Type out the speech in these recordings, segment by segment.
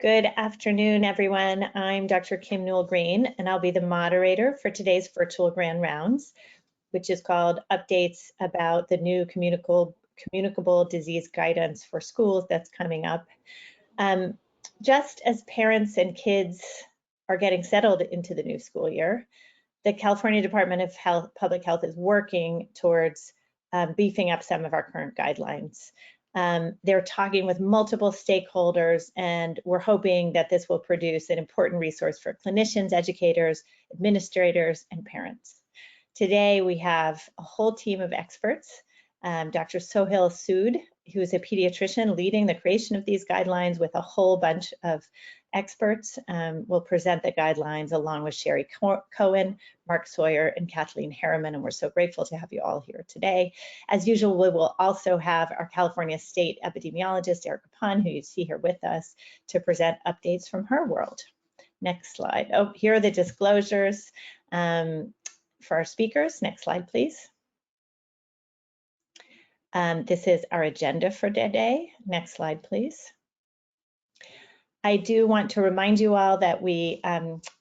Good afternoon, everyone. I'm Dr. Kim Newell-Green, and I'll be the moderator for today's virtual Grand Rounds, which is called Updates about the new Communicable Disease Guidance for Schools that's coming up. Just as parents and kids are getting settled into the new school year, the California Department of Public Health is working towards beefing up some of our current guidelines. They're talking with multiple stakeholders, and we're hoping that this will produce an important resource for clinicians, educators, administrators, and parents. Today, we have a whole team of experts. Dr. Sohail Sood, who is a pediatrician leading the creation of these guidelines with a whole bunch of experts, will present the guidelines along with Sherry Cohen, Mark Sawyer, and Kathleen Harriman, and we're so grateful to have you all here today. As usual, we will also have our California State epidemiologist, Erica Pun, who you see here with us, to present updates from her world. Next slide. Oh, here are the disclosures for our speakers. Next slide, please. This is our agenda for today. Next slide, please. I do want to remind you all that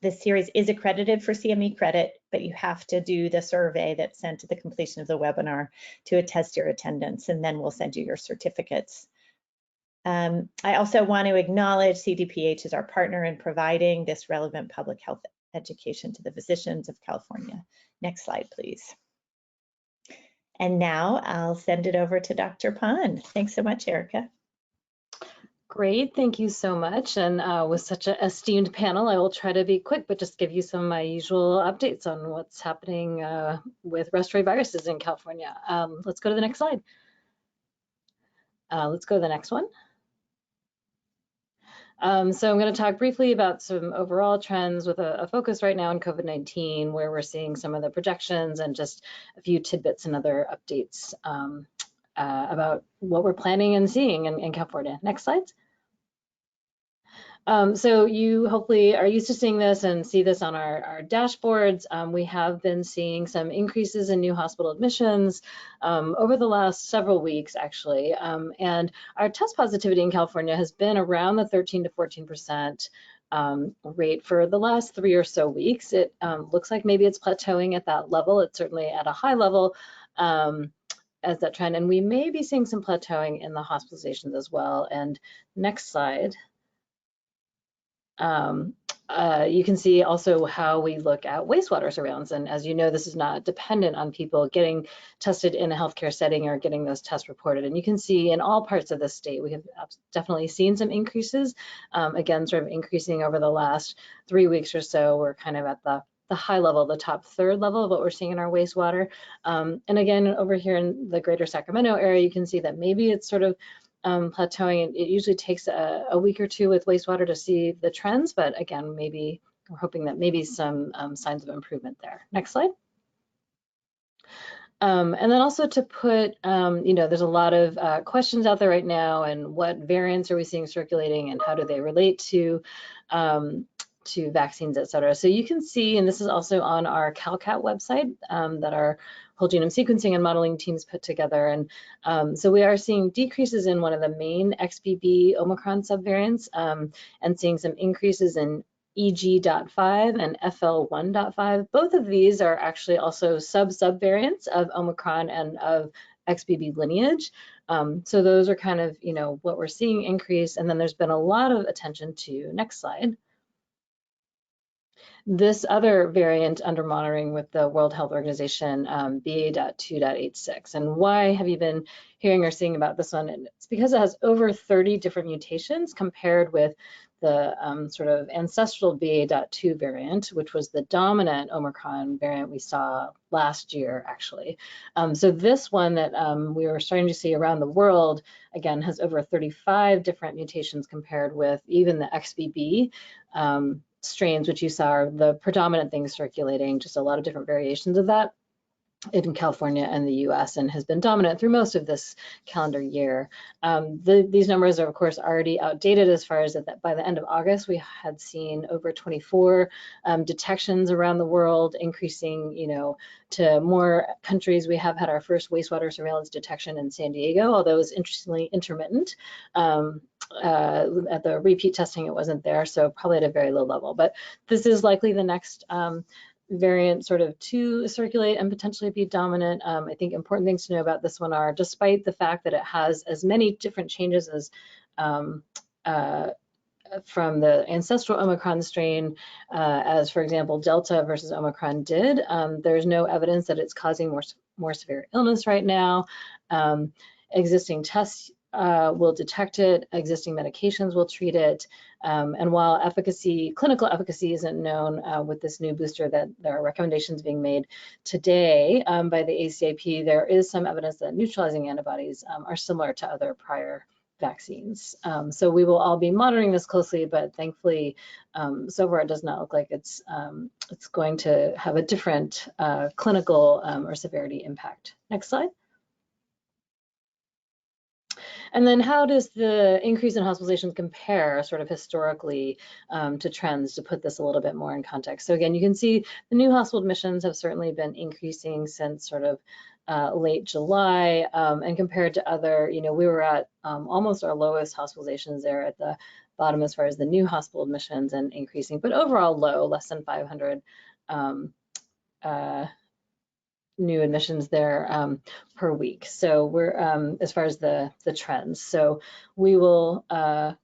this series is accredited for CME credit, but you have to do the survey that's sent to the completion of the webinar to attest your attendance, and then we'll send you your certificates. I also want to acknowledge CDPH as our partner in providing this relevant public health education to the physicians of California. Next slide, please. And now I'll send it over to Dr. Pun. Thanks so much, Erica. Great, thank you so much. And with such an esteemed panel, I will try to be quick, but just give you some of my usual updates on what's happening with respiratory viruses in California. Let's go to the next slide. Let's go to the next one. So I'm going to talk briefly about some overall trends with a focus right now on COVID-19, where we're seeing some of the projections and just a few tidbits and other updates about what we're planning and seeing in California. Next slide. So you hopefully are used to seeing this and see this on our dashboards. We have been seeing some increases in new hospital admissions over the last several weeks, actually. And our test positivity in California has been around the 13 to 14% rate for the last 3 or so weeks. It looks like maybe it's plateauing at that level. It's certainly at a high level as that trend. And we may be seeing some plateauing in the hospitalizations as well. And next slide. You can see also how we look at wastewater surveillance. And as you know, this is not dependent on people getting tested in a healthcare setting or getting those tests reported. And you can see in all parts of the state, we have definitely seen some increases. Again, sort of increasing over the last 3 weeks or so. We're kind of at the high level, the top third level of what we're seeing in our wastewater. And again, over here in the greater Sacramento area, you can see that maybe it's sort of plateauing. It usually takes a week or two with wastewater to see the trends, but again, maybe we're hoping that maybe some signs of improvement there. Next slide. And then also to put, there's a lot of questions out there right now, and what variants are we seeing circulating, and how do they relate to vaccines, et cetera. So you can see, and this is also on our CalCat website that our whole genome sequencing and modeling teams put together. And so we are seeing decreases in one of the main XBB Omicron subvariants and seeing some increases in EG.5 and FL1.5. Both of these are actually also subvariants of Omicron and of XBB lineage. So those are kind of, what we're seeing increase. And then there's been a lot of attention to, next slide, this other variant under monitoring with the World Health Organization, BA.2.86. And why have you been hearing or seeing about this one? And it's because it has over 30 different mutations compared with the sort of ancestral BA.2 variant, which was the dominant Omicron variant we saw last year, actually. So this one that we were starting to see around the world, again, has over 35 different mutations compared with even the XBB strains, which you saw are the predominant things circulating, just a lot of different variations of that in California and the US, and has been dominant through most of this calendar year. These numbers are, of course, already outdated as far as that by the end of August, we had seen over 24 detections around the world, increasing, to more countries. We have had our first wastewater surveillance detection in San Diego, although it was interestingly intermittent. at the repeat testing, it wasn't there, so probably at a very low level. But this is likely the next variant sort of to circulate and potentially be dominant. I think important things to know about this one are, despite the fact that it has as many different changes as from the ancestral Omicron strain, as for example, Delta versus Omicron did, there's no evidence that it's causing more severe illness right now. Existing tests will detect it, existing medications will treat it, and while clinical efficacy isn't known with this new booster, that there are recommendations being made today by the ACIP, there is some evidence that neutralizing antibodies are similar to other prior vaccines. So we will all be monitoring this closely, but thankfully, so far it does not look like it's going to have a different clinical or severity impact. Next slide. And then how does the increase in hospitalizations compare sort of historically to trends, to put this a little bit more in context? So again, you can see the new hospital admissions have certainly been increasing since sort of late July, and compared to other, we were at almost our lowest hospitalizations there at the bottom as far as the new hospital admissions, and increasing, but overall low, less than 500 new admissions there per week. So we're as far as the trends. So we will, not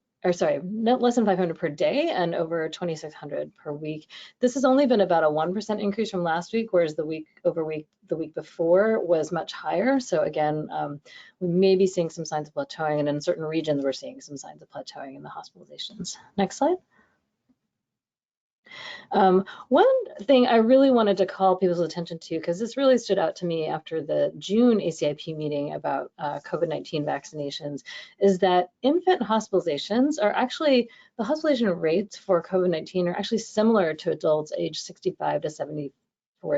less than 500 per day and over 2,600 per week. This has only been about a 1% increase from last week, whereas the week before was much higher. So again, we may be seeing some signs of plateauing, and in certain regions, we're seeing some signs of plateauing in the hospitalizations. Next slide. One thing I really wanted to call people's attention to, because this really stood out to me after the June ACIP meeting about COVID-19 vaccinations, is that infant hospitalizations are actually, the hospitalization rates for COVID-19 are actually similar to adults aged 65 to 74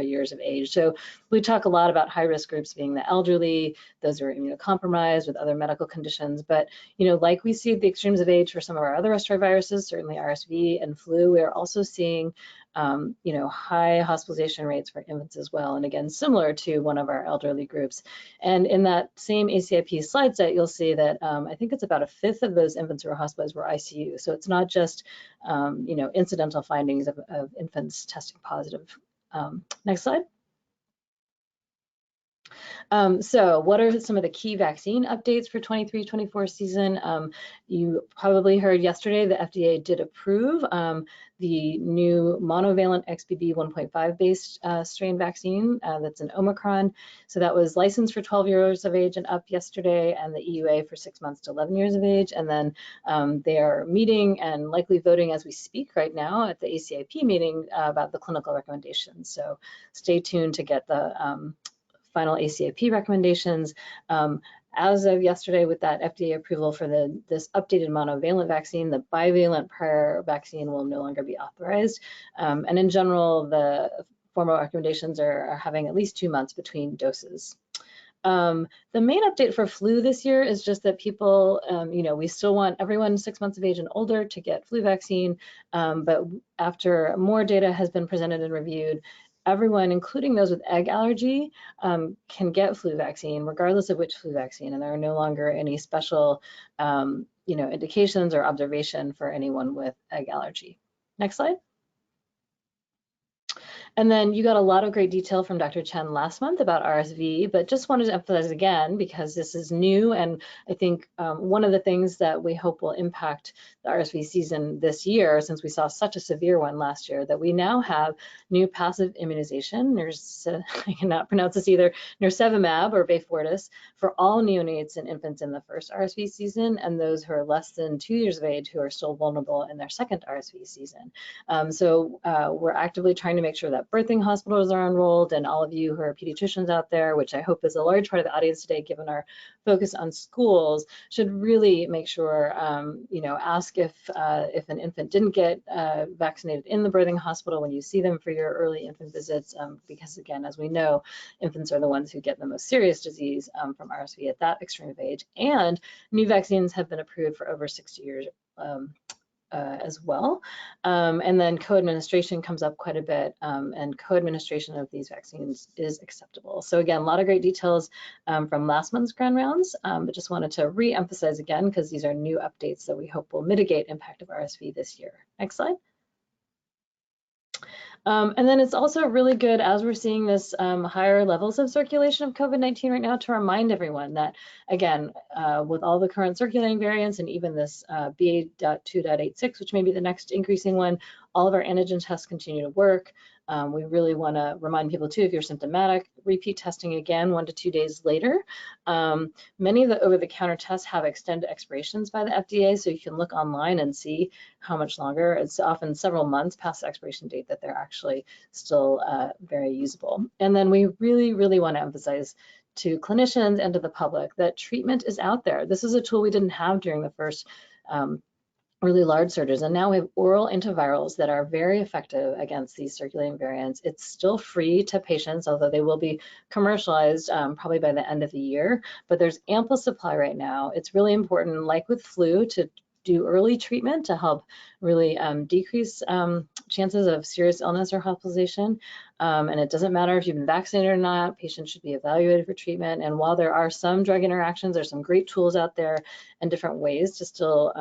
years of age. So we talk a lot about high-risk groups being the elderly, those who are immunocompromised with other medical conditions. But, like we see at the extremes of age for some of our other respiratory viruses, certainly RSV and flu, we are also seeing, high hospitalization rates for infants as well. And again, similar to one of our elderly groups. And in that same ACIP slide set, you'll see that I think it's about a fifth of those infants who were hospitalized were ICU. So it's not just, incidental findings of infants testing positive. Next slide. So what are some of the key vaccine updates for 23-24 season? You probably heard yesterday the FDA did approve the new monovalent XBB 1.5 based strain vaccine that's an Omicron. So that was licensed for 12 years of age and up yesterday, and the EUA for 6 months to 11 years of age. And then they are meeting and likely voting as we speak right now at the ACIP meeting about the clinical recommendations. So stay tuned to get the final ACIP recommendations. As of yesterday, with that FDA approval for this updated monovalent vaccine, the bivalent prior vaccine will no longer be authorized. And in general, the formal recommendations are having at least 2 months between doses. The main update for flu this year is just that people, we still want everyone 6 months of age and older to get flu vaccine, but after more data has been presented and reviewed, everyone, including those with egg allergy, can get flu vaccine, regardless of which flu vaccine, and there are no longer any special, indications or observation for anyone with egg allergy. Next slide. And then you got a lot of great detail from Dr. Chen last month about RSV, but just wanted to emphasize again, because this is new, and I think one of the things that we hope will impact the RSV season this year, since we saw such a severe one last year, that we now have new passive immunization. There's, I cannot pronounce this either, nirsevimab or Beyfortus for all neonates and infants in the first RSV season, and those who are less than 2 years of age who are still vulnerable in their second RSV season. So we're actively trying to make sure that birthing hospitals are enrolled, and all of you who are pediatricians out there, which I hope is a large part of the audience today, given our focus on schools, should really make sure, ask if an infant didn't get vaccinated in the birthing hospital when you see them for your early infant visits, because again, as we know, infants are the ones who get the most serious disease from RSV at that extreme of age. And new vaccines have been approved for over 60 years as well. And then co-administration comes up quite a bit, and co-administration of these vaccines is acceptable. So again, a lot of great details from last month's Grand Rounds, but just wanted to re-emphasize again, because these are new updates that we hope will mitigate impact of RSV this year. Next slide. And then it's also really good, as we're seeing this higher levels of circulation of COVID-19 right now, to remind everyone that, again, with all the current circulating variants and even this BA.2.86, which may be the next increasing one, all of our antigen tests continue to work. We really want to remind people too, if you're symptomatic, repeat testing again 1 to 2 days later. Many of the over-the-counter tests have extended expirations by the FDA, so you can look online and see how much longer. It's often several months past the expiration date that they're actually still very usable. And then we really, really want to emphasize to clinicians and to the public that treatment is out there. This is a tool we didn't have during the first really large surges, and now we have oral antivirals that are very effective against these circulating variants. It's still free to patients, although they will be commercialized probably by the end of the year, but there's ample supply right now. It's really important, like with flu, to do early treatment to help really decrease chances of serious illness or hospitalization. And it doesn't matter if you've been vaccinated or not, patients should be evaluated for treatment. And while there are some drug interactions, there's some great tools out there and different ways to still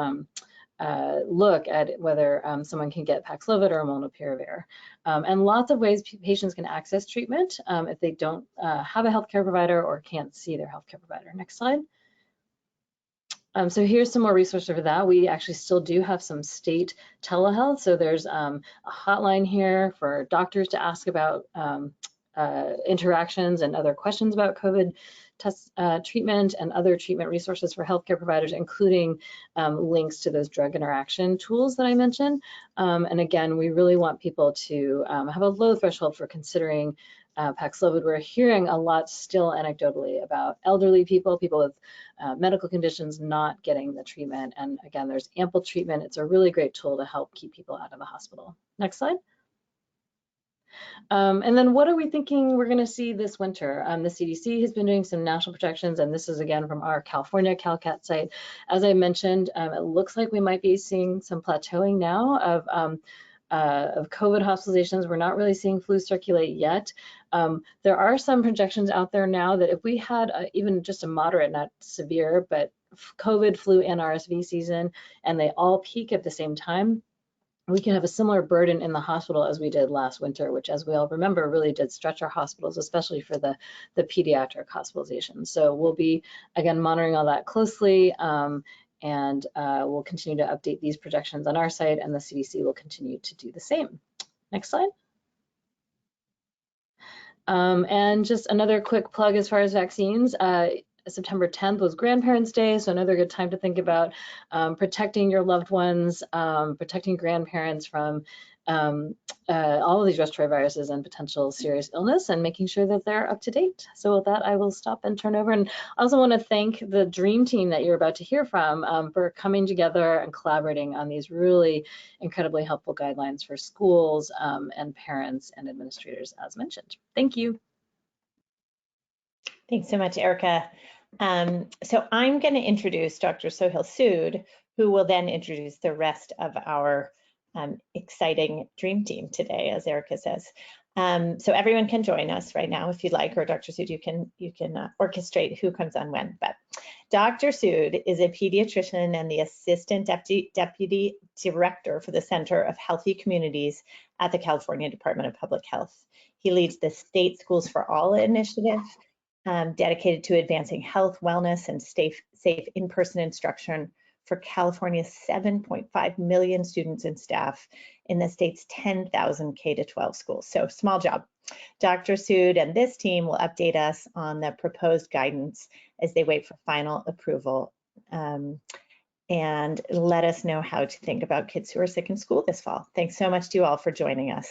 look at whether someone can get Paxlovid or molnupiravir. And lots of ways patients can access treatment if they don't have a healthcare provider or can't see their healthcare provider. Next slide. So here's some more resources for that. We actually still do have some state telehealth. So there's a hotline here for doctors to ask about interactions and other questions about COVID test treatment and other treatment resources for healthcare providers, including links to those drug interaction tools that I mentioned. And again, we really want people to have a low threshold for considering Paxlovid. We're hearing a lot still anecdotally about elderly people, people with medical conditions not getting the treatment. And again, there's ample treatment. It's a really great tool to help keep people out of the hospital. Next slide. And then what are we thinking we're going to see this winter? The CDC has been doing some national projections, and this is again from our California CalCat site. As I mentioned, it looks like we might be seeing some plateauing now of COVID hospitalizations. We're not really seeing flu circulate yet. There are some projections out there now that if we had even just a moderate, not severe, but COVID, flu, and RSV season, and they all peak at the same time, we can have a similar burden in the hospital as we did last winter, which, as we all remember, really did stretch our hospitals, especially for the pediatric hospitalizations. So we'll be, again, monitoring all that closely, and we'll continue to update these projections on our site, and the CDC will continue to do the same. Next slide. And just another quick plug as far as vaccines. September 10th was Grandparents' Day, so another good time to think about protecting your loved ones, protecting grandparents from all of these respiratory viruses and potential serious illness, and making sure that they're up to date. So with that, I will stop and turn over. And I also want to thank the dream team that you're about to hear from for coming together and collaborating on these really incredibly helpful guidelines for schools and parents and administrators, as mentioned. Thank you. Thanks so much, Erica. So I'm going to introduce Dr. Sohail Sood, who will then introduce the rest of our exciting dream team today, as Erica says. So everyone can join us right now if you'd like, or Dr. Sood, you can orchestrate who comes on when. But Dr. Sood is a pediatrician and the assistant deputy director for the Center of Healthy Communities at the California Department of Public Health. He leads the State Schools for All initiative, dedicated to advancing health, wellness, and safe in-person instruction for California's 7.5 million students and staff in the state's 10,000 K-12 schools. So small job. Dr. Sood and this team will update us on the proposed guidance as they wait for final approval, and let us know how to think about kids who are sick in school this fall. Thanks so much to you all for joining us.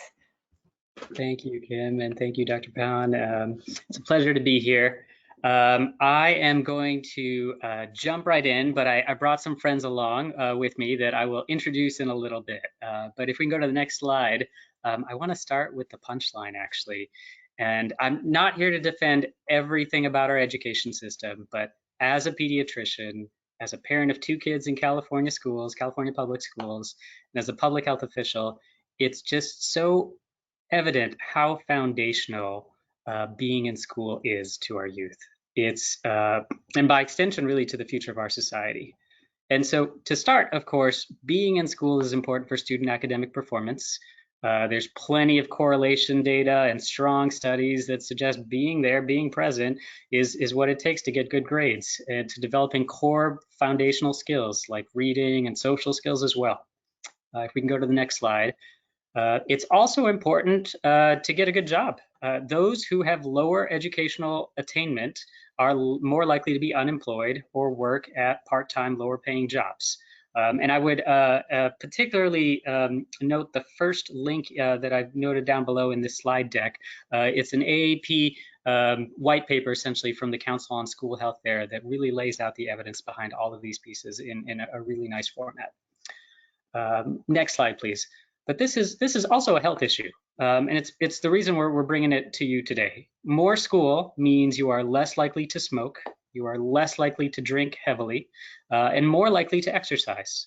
Thank you, Kim, and thank you, Dr. Pound. It's a pleasure to be here. I am going to jump right in, but I brought some friends along with me that I will introduce in a little bit. But if we can go to the next slide, I want to start with the punchline, actually. And I'm not here to defend everything about our education system, but as a pediatrician, as a parent of 2 kids in California schools, California public schools, and as a public health official, it's just so evident how foundational being in school is to our youth. It's, and by extension, really to the future of our society. And so to start, of course, being in school is important for student academic performance. There's plenty of correlation data and strong studies that suggest being there, being present, is what it takes to get good grades and to developing core foundational skills like reading and social skills as well. If we can go to the next slide. It's also important to get a good job. Those who have lower educational attainment are more likely to be unemployed or work at part-time, lower-paying jobs. And I would particularly note the first link that I've noted down below in this slide deck. It's an AAP white paper, essentially, from the Council on School Health there that really lays out the evidence behind all of these pieces in a really nice format. Next slide, please. But this is also a health issue, and it's the reason we're bringing it to you today. More school means you are less likely to smoke, you are less likely to drink heavily, and more likely to exercise.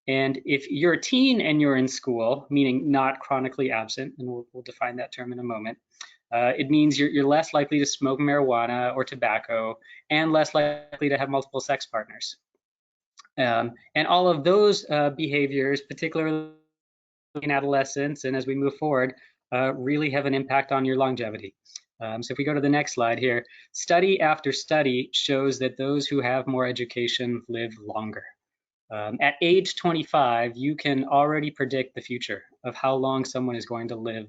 And if you're a teen and you're in school, meaning not chronically absent, and we'll define that term in a moment, it means you're less likely to smoke marijuana or tobacco, and less likely to have multiple sex partners. And all of those behaviors, particularly in adolescence and as we move forward, really have an impact on your longevity. So if we go to the next slide here, study after study shows that those who have more education live longer. At age 25, you can already predict the future of how long someone is going to live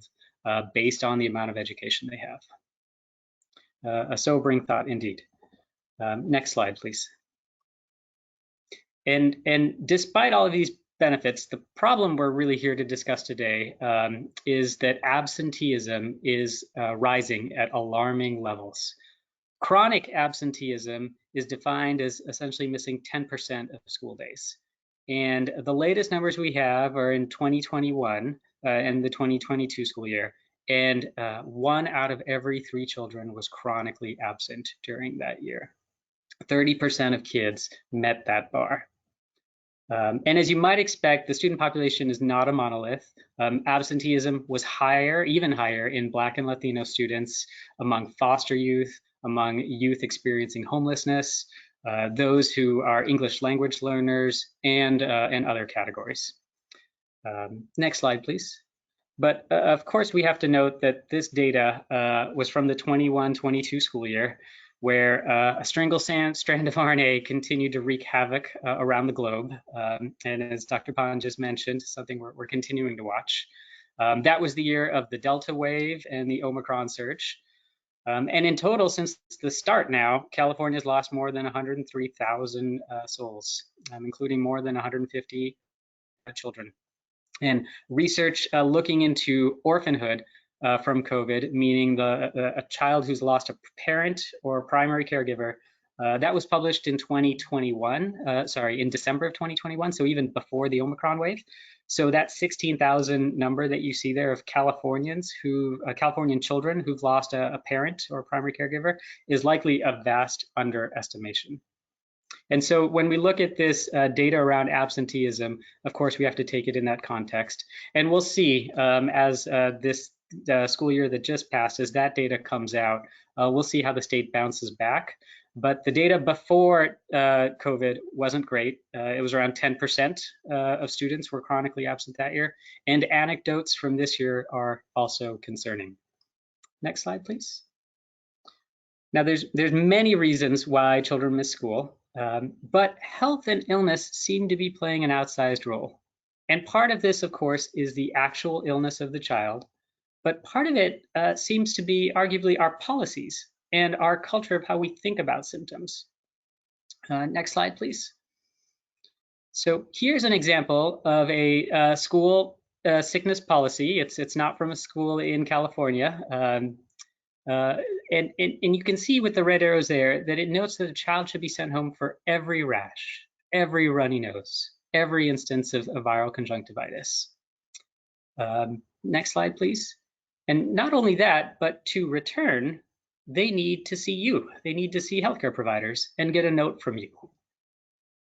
based on the amount of education they have. A sobering thought indeed. Next slide, please. And despite all of these benefits, the problem we're really here to discuss today is that absenteeism is rising at alarming levels. Chronic absenteeism is defined as essentially missing 10% of school days. And the latest numbers we have are in 2021 and the 2022 school year. And 1 out of every 3 children was chronically absent during that year. 30% of kids met that bar. And as you might expect, the student population is not a monolith. Absenteeism was higher, even higher, in Black and Latino students, among foster youth, among youth experiencing homelessness, those who are English language learners, and other categories. Next slide, please. But of course, we have to note that this data was from the 21-22 school year, where a single strand of RNA continued to wreak havoc around the globe. And as Dr. Pan just mentioned, something we're continuing to watch. That was the year of the Delta wave and the Omicron surge. And in total, since the start now, California's lost more than 103,000 souls, including more than 150 children. And research looking into orphanhood from COVID, meaning a child who's lost a parent or primary caregiver, that was published in 2021, in December of 2021, so even before the Omicron wave. So that 16,000 number that you see there of Californian children who've lost a parent or a primary caregiver is likely a vast underestimation. And so when we look at this data around absenteeism, of course, we have to take it in that context. And we'll see as this school year that just passed, as that data comes out, we'll see how the state bounces back. But the data before COVID wasn't great. It was around 10% of students were chronically absent that year. And anecdotes from this year are also concerning. Next slide, please. Now, there's many reasons why children miss school. But health and illness seem to be playing an outsized role. And part of this, of course, is the actual illness of the child. But part of it seems to be arguably our policies and our culture of how we think about symptoms. Next slide, please. So here's an example of a school sickness policy. It's not from a school in California. And you can see with the red arrows there that it notes that a child should be sent home for every rash, every runny nose, every instance of viral conjunctivitis. Next slide, please. And not only that, but to return, they need to see you. They need to see healthcare providers and get a note from you.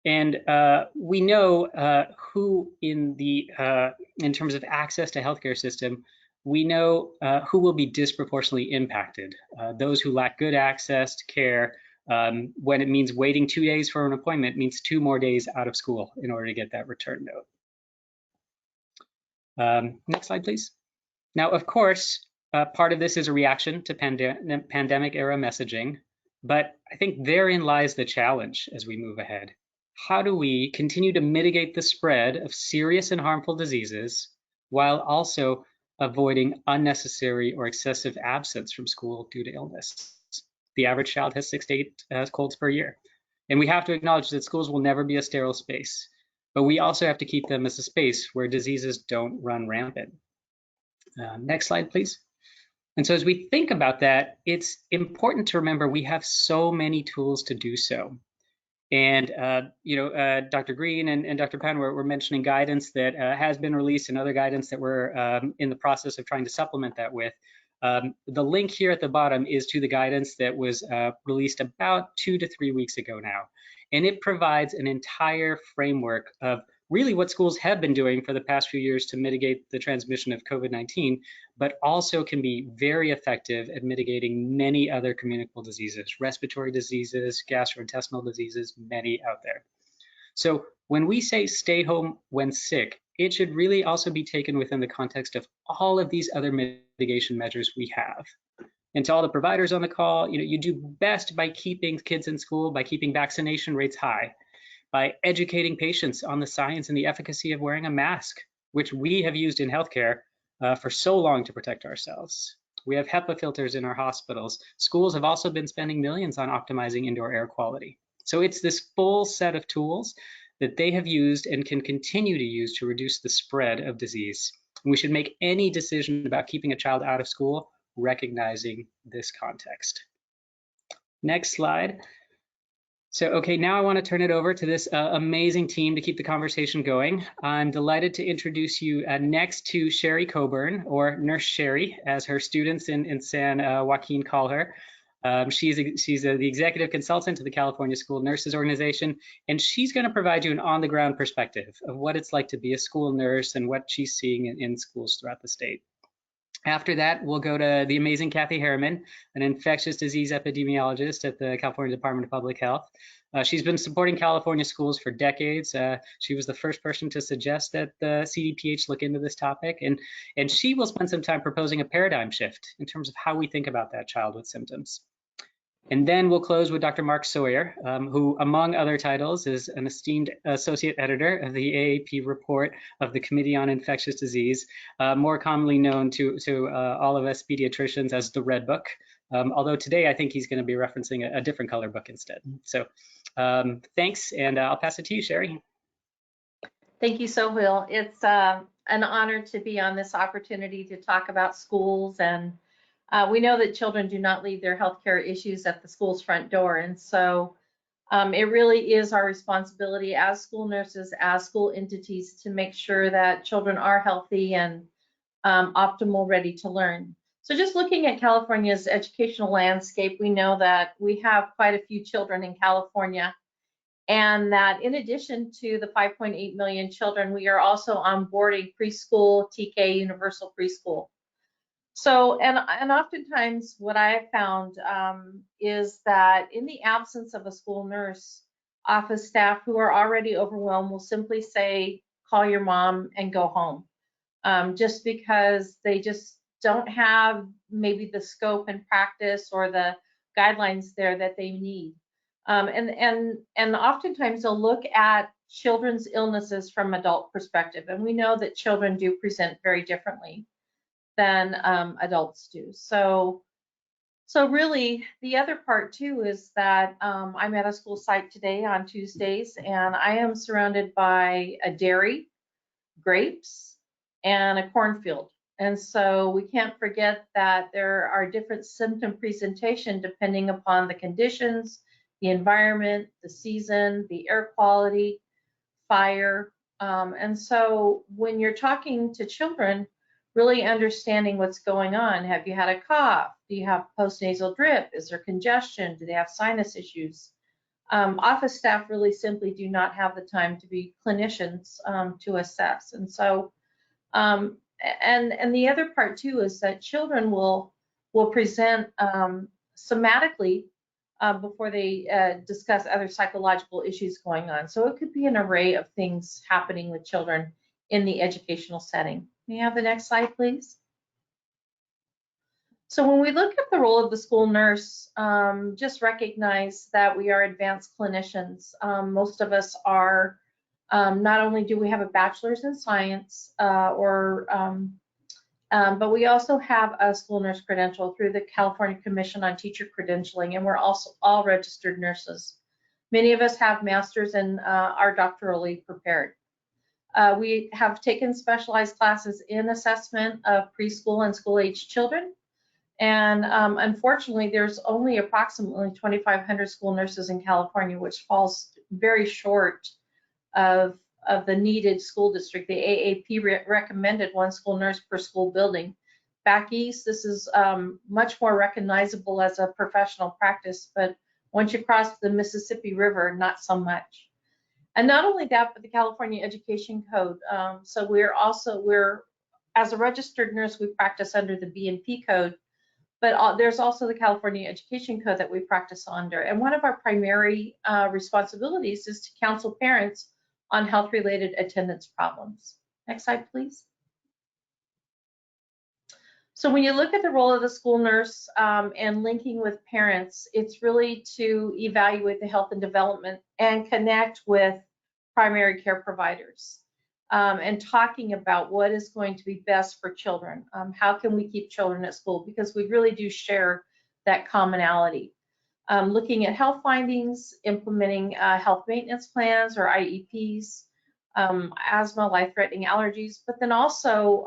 And we know who in terms of access to healthcare system, we know who will be disproportionately impacted. Those who lack good access to care, when it means waiting 2 days for an appointment, means 2 more days out of school in order to get that return note. Next slide, please. Now, of course, part of this is a reaction to pandemic era messaging, but I think therein lies the challenge as we move ahead. How do we continue to mitigate the spread of serious and harmful diseases while also avoiding unnecessary or excessive absence from school due to illness? The average child has 6 to 8 colds per year. And we have to acknowledge that schools will never be a sterile space, but we also have to keep them as a space where diseases don't run rampant. Next slide, please. And so as we think about that, it's important to remember we have so many tools to do so. And, Dr. Green and Dr. Penn were mentioning guidance that has been released and other guidance that we're in the process of trying to supplement that with. The link here at the bottom is to the guidance that was released about 2 to 3 weeks ago now. And it provides an entire framework of really what schools have been doing for the past few years to mitigate the transmission of COVID-19, but also can be very effective at mitigating many other communicable diseases, respiratory diseases, gastrointestinal diseases, many out there. So when we say stay home when sick, it should really also be taken within the context of all of these other mitigation measures we have. And to all the providers on the call, you do best by keeping kids in school, by keeping vaccination rates high, by educating patients on the science and the efficacy of wearing a mask, which we have used in healthcare for so long to protect ourselves. We have HEPA filters in our hospitals. Schools have also been spending millions on optimizing indoor air quality. So it's this full set of tools that they have used and can continue to use to reduce the spread of disease. And we should make any decision about keeping a child out of school recognizing this context. Next slide. So, okay, now I want to turn it over to this amazing team to keep the conversation going. I'm delighted to introduce you next to Sherry Coburn, or Nurse Sherry, as her students in San Joaquin call her. She's the executive consultant to the California School Nurses Organization, and she's going to provide you an on-the-ground perspective of what it's like to be a school nurse and what she's seeing in schools throughout the state. After that, we'll go to the amazing Kathy Harriman, an infectious disease epidemiologist at the California Department of Public Health. She's been supporting California schools for decades. She was the first person to suggest that the CDPH look into this topic, and she will spend some time proposing a paradigm shift in terms of how we think about that child with symptoms. And then we'll close with Dr. Mark Sawyer, who, among other titles, is an esteemed associate editor of the AAP report of the Committee on Infectious Disease, more commonly known to all of us pediatricians as the Red Book. Although today I think he's going to be referencing a different color book instead. So thanks, and I'll pass it to you, Sherry. Thank you, Sohail. It's an honor to be on this opportunity to talk about schools, and we know that children do not leave their healthcare issues at the school's front door, and so it really is our responsibility as school nurses, as school entities, to make sure that children are healthy and optimal, ready to learn. So just looking at California's educational landscape, we know that we have quite a few children in California, and that in addition to the 5.8 million children, we are also onboarding preschool, TK, universal preschool. So, and oftentimes what I have found is that in the absence of a school nurse, office staff who are already overwhelmed will simply say, call your mom and go home, just because they just don't have maybe the scope and practice or the guidelines there that they need. And oftentimes they'll look at children's illnesses from adult perspective, and we know that children do present very differently than adults do. So really, the other part too is that I'm at a school site today on Tuesdays, and I am surrounded by a dairy, grapes, and a cornfield. And so we can't forget that there are different symptom presentation depending upon the conditions, the environment, the season, the air quality, fire. And so when you're talking to children, really understanding what's going on. Have you had a cough? Do you have postnasal drip? Is there congestion? Do they have sinus issues? Office staff really simply do not have the time to be clinicians to assess. And so, and the other part too is that children will present somatically before they discuss other psychological issues going on. So it could be an array of things happening with children in the educational setting. May I have the next slide, please? So when we look at the role of the school nurse, just recognize that we are advanced clinicians. Most of us are, not only do we have a bachelor's in science, but we also have a school nurse credential through the California Commission on Teacher Credentialing, and we're also all registered nurses. Many of us have masters and are doctorally prepared. We have taken specialized classes in assessment of preschool and school-age children. And unfortunately, there's only approximately 2,500 school nurses in California, which falls very short of the needed school district. The AAP recommended one school nurse per school building. Back east, this is much more recognizable as a professional practice, but once you cross the Mississippi River, not so much. And not only that, but the California Education Code. So we're as a registered nurse, we practice under the B&P code. But there's also the California Education Code that we practice under. And one of our primary responsibilities is to counsel parents on health-related attendance problems. Next slide, please. So when you look at the role of the school nurse and linking with parents, it's really to evaluate the health and development and connect with primary care providers. And talking about what is going to be best for children. How can we keep children at school? Because we really do share that commonality. Looking at health findings, implementing health maintenance plans or IEPs, asthma, life-threatening allergies, but then also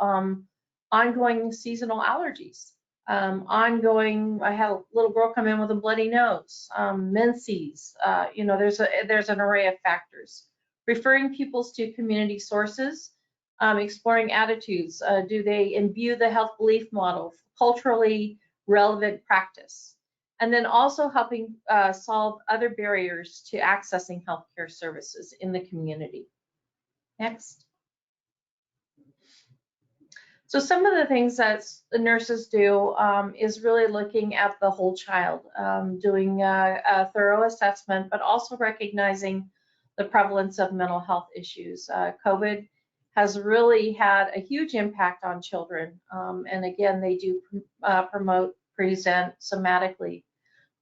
ongoing seasonal allergies. I had a little girl come in with a bloody nose, menses, there's an array of factors. Referring pupils to community sources, exploring attitudes. Do they imbue the health belief model, culturally relevant practice? And then also helping solve other barriers to accessing healthcare services in the community. Next. So some of the things that the nurses do is really looking at the whole child, doing a thorough assessment, but also recognizing the prevalence of mental health issues. COVID has really had a huge impact on children. And again, they do present somatically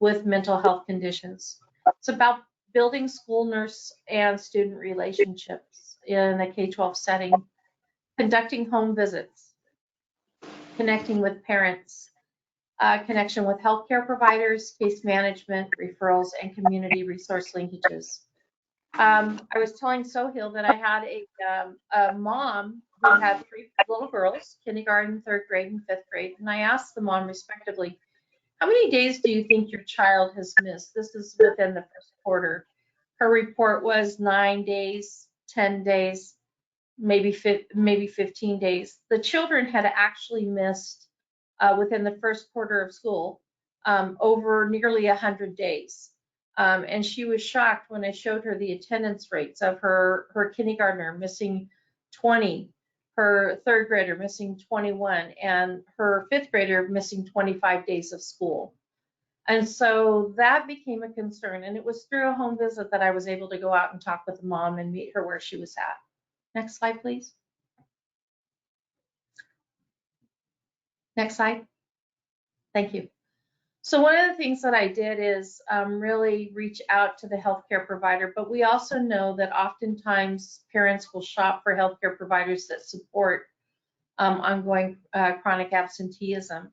with mental health conditions. It's about building school nurse and student relationships in a K-12 setting, conducting home visits, connecting with parents, connection with healthcare providers, case management, referrals, and community resource linkages. I was telling Sohail that I had a mom who had 3 little girls, kindergarten, 3rd grade, and 5th grade. And I asked the mom respectively, how many days do you think your child has missed? This is within the 1st quarter. Her report was 9 days, 10 days, maybe 15 days. The children had actually missed within the 1st quarter of school over nearly 100 days. And she was shocked when I showed her the attendance rates of her kindergartner missing 20, her 3rd grader missing 21, and her 5th grader missing 25 days of school. And so that became a concern. And it was through a home visit that I was able to go out and talk with the mom and meet her where she was at. Next slide, please. Next slide. Thank you. So one of the things that I did is really reach out to the healthcare provider, but we also know that oftentimes parents will shop for healthcare providers that support ongoing chronic absenteeism.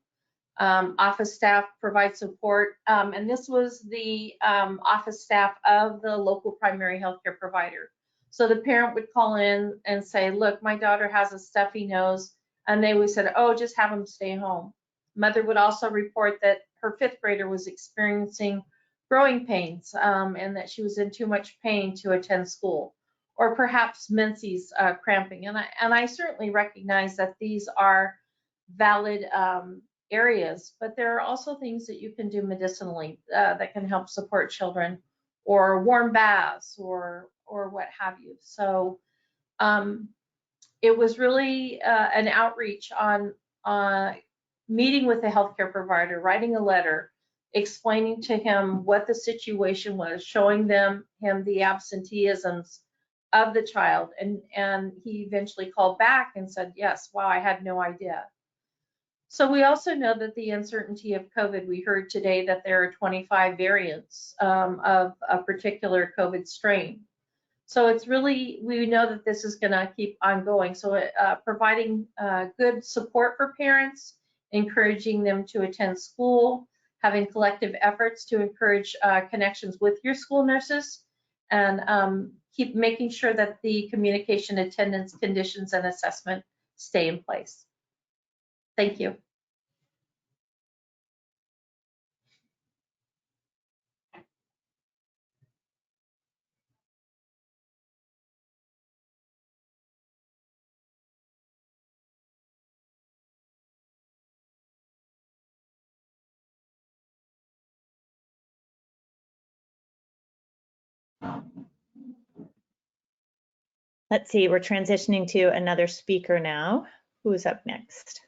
Office staff provide support, and this was the office staff of the local primary healthcare provider. So the parent would call in and say, look, my daughter has a stuffy nose, and they would say, oh, just have them stay home. Mother would also report that her 5th grader was experiencing growing pains and that she was in too much pain to attend school, or perhaps menses cramping. And I certainly recognize that these are valid areas, but there are also things that you can do medicinally that can help support children or warm baths or what have you. So it was really an outreach on meeting with the healthcare provider, writing a letter, explaining to him what the situation was, showing him the absenteeisms of the child, and he eventually called back and said, yes, wow, I had no idea. So we also know that the uncertainty of COVID, we heard today that there are 25 variants of a particular COVID strain. So it's really, we know that this is going to keep on going. So providing good support for parents, encouraging them to attend school, having collective efforts to encourage connections with your school nurses, and keep making sure that the communication, attendance, conditions, and assessment stay in place. Thank you. Let's see, we're transitioning to another speaker now. Who's up next?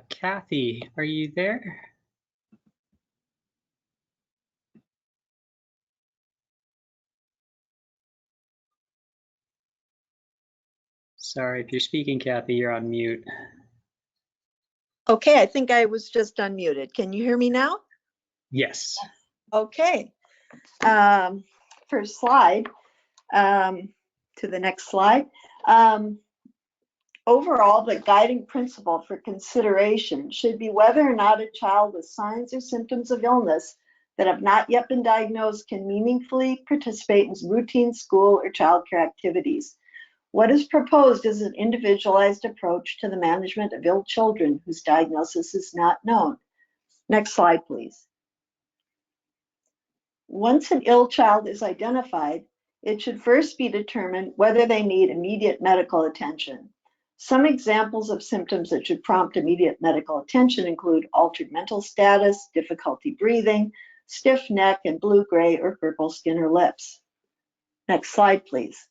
Kathy, are you there? Sorry, if you're speaking, Kathy, you're on mute. Okay, I think I was just unmuted. Can you hear me now? Yes. Okay. First slide, to the next slide. Overall, the guiding principle for consideration should be whether or not a child with signs or symptoms of illness that have not yet been diagnosed can meaningfully participate in routine school or childcare activities. What is proposed is an individualized approach to the management of ill children whose diagnosis is not known. Next slide, please. Once an ill child is identified, it should first be determined whether they need immediate medical attention. Some examples of symptoms that should prompt immediate medical attention include altered mental status, difficulty breathing, stiff neck, and blue, gray, or purple skin or lips. Next slide, please.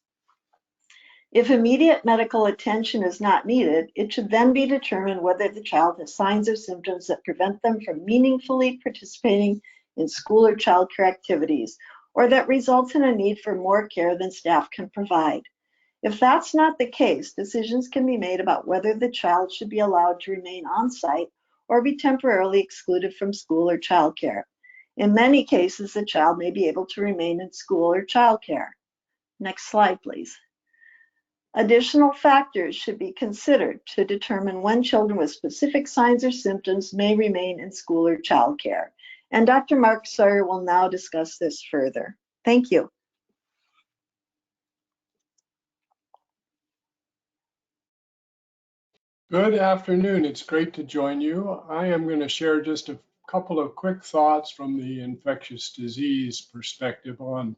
If immediate medical attention is not needed, it should then be determined whether the child has signs or symptoms that prevent them from meaningfully participating in school or childcare activities, or that results in a need for more care than staff can provide. If that's not the case, decisions can be made about whether the child should be allowed to remain on site or be temporarily excluded from school or childcare. In many cases, the child may be able to remain in school or childcare. Next slide, please. Additional factors should be considered to determine when children with specific signs or symptoms may remain in school or childcare. And Dr. Mark Sawyer will now discuss this further. Thank you. Good afternoon. It's great to join you. I am going to share just a couple of quick thoughts from the infectious disease perspective on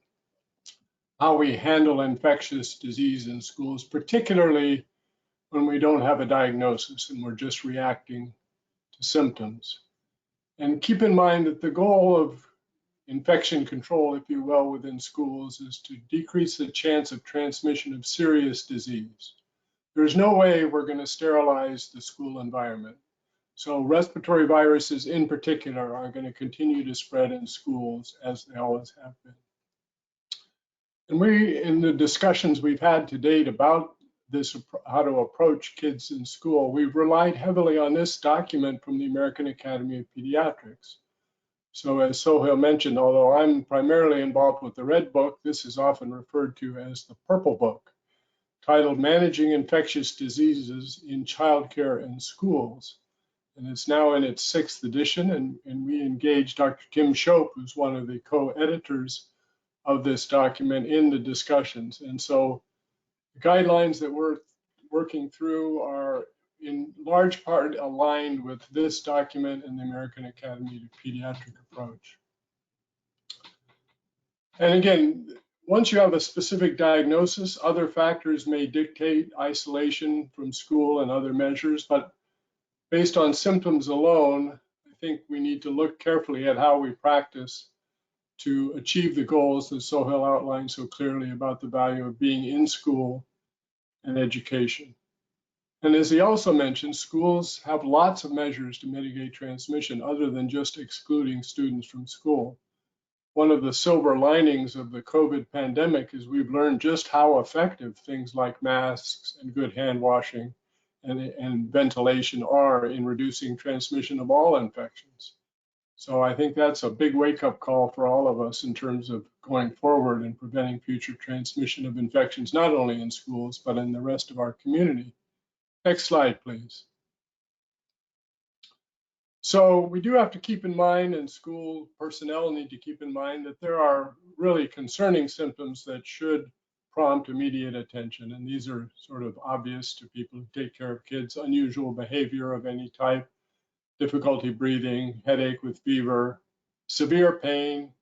how we handle infectious disease in schools, particularly when we don't have a diagnosis and we're just reacting to symptoms. And keep in mind that the goal of infection control, if you will, within schools is to decrease the chance of transmission of serious disease. There's no way we're going to sterilize the school environment. So respiratory viruses in particular are going to continue to spread in schools as they always have been. And in the discussions we've had to date about this, how to approach kids in school, we've relied heavily on this document from the American Academy of Pediatrics. So as Sohail mentioned, although I'm primarily involved with the Red Book, this is often referred to as the Purple Book, titled Managing Infectious Diseases in Childcare and Schools. And it's now in its 6th edition, and we engaged Dr. Tim Shope, who's one of the co-editors of this document, in the discussions. And so the guidelines that we're working through are in large part aligned with this document and the American Academy of Pediatric approach. And again, once you have a specific diagnosis, other factors may dictate isolation from school and other measures, but based on symptoms alone, I think we need to look carefully at how we practice to achieve the goals that Sohail outlined so clearly about the value of being in school and education. And as he also mentioned, schools have lots of measures to mitigate transmission other than just excluding students from school. One of the silver linings of the COVID pandemic is we've learned just how effective things like masks and good hand washing and ventilation are in reducing transmission of all infections. So I think that's a big wake-up call for all of us in terms of going forward and preventing future transmission of infections, not only in schools, but in the rest of our community. Next slide, please. So we do have to keep in mind, and school personnel need to keep in mind, that there are really concerning symptoms that should prompt immediate attention. And these are sort of obvious to people who take care of kids: unusual behavior of any type, difficulty breathing, headache with fever, severe pain,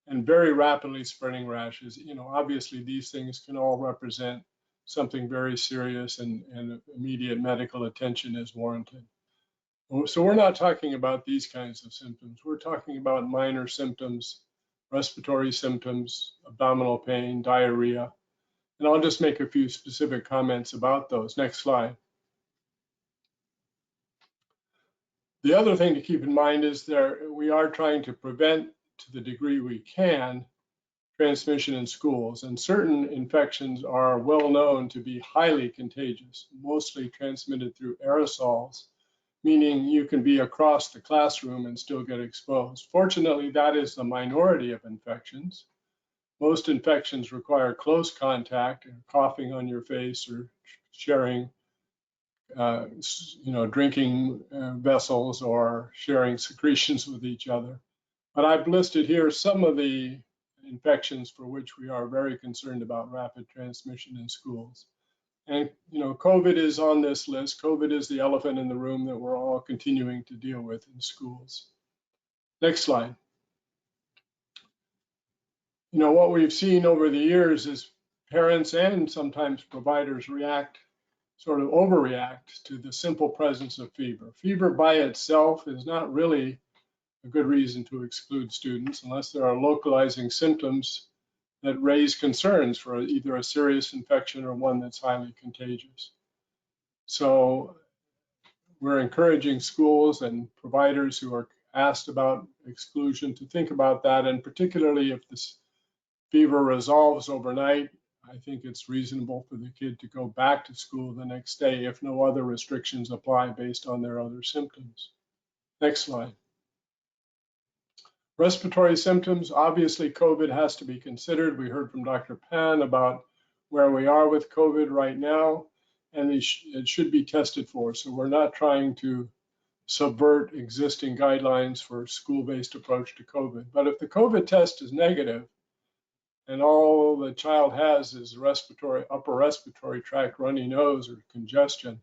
and very rapidly spreading rashes. You know, obviously these things can all represent something very serious, and immediate medical attention is warranted. So we're not talking about these kinds of symptoms. We're talking about minor symptoms, respiratory symptoms, abdominal pain, diarrhea. And I'll just make a few specific comments about those. Next slide. The other thing to keep in mind is we are trying to prevent, to the degree we can, transmission in schools. And certain infections are well known to be highly contagious, mostly transmitted through aerosols, meaning you can be across the classroom and still get exposed. Fortunately, that is the minority of infections. Most infections require close contact, coughing on your face, or sharing, drinking vessels, or sharing secretions with each other. But I've listed here some of the infections for which we are very concerned about rapid transmission in schools. And, you know, COVID is on this list. COVID is the elephant in the room that we're all continuing to deal with in schools. Next slide. You know, what we've seen over the years is parents and sometimes providers sort of overreact to the simple presence of fever. Fever by itself is not really a good reason to exclude students unless there are localizing symptoms that raise concerns for either a serious infection or one that's highly contagious. So we're encouraging schools and providers who are asked about exclusion to think about that, and particularly if this fever resolves overnight, I think it's reasonable for the kid to go back to school the next day if no other restrictions apply based on their other symptoms. Next slide. Respiratory symptoms, obviously COVID has to be considered. We heard from Dr. Pan about where we are with COVID right now, and it should be tested for. So we're not trying to subvert existing guidelines for school-based approach to COVID. But if the COVID test is negative and all the child has is upper respiratory tract runny nose or congestion,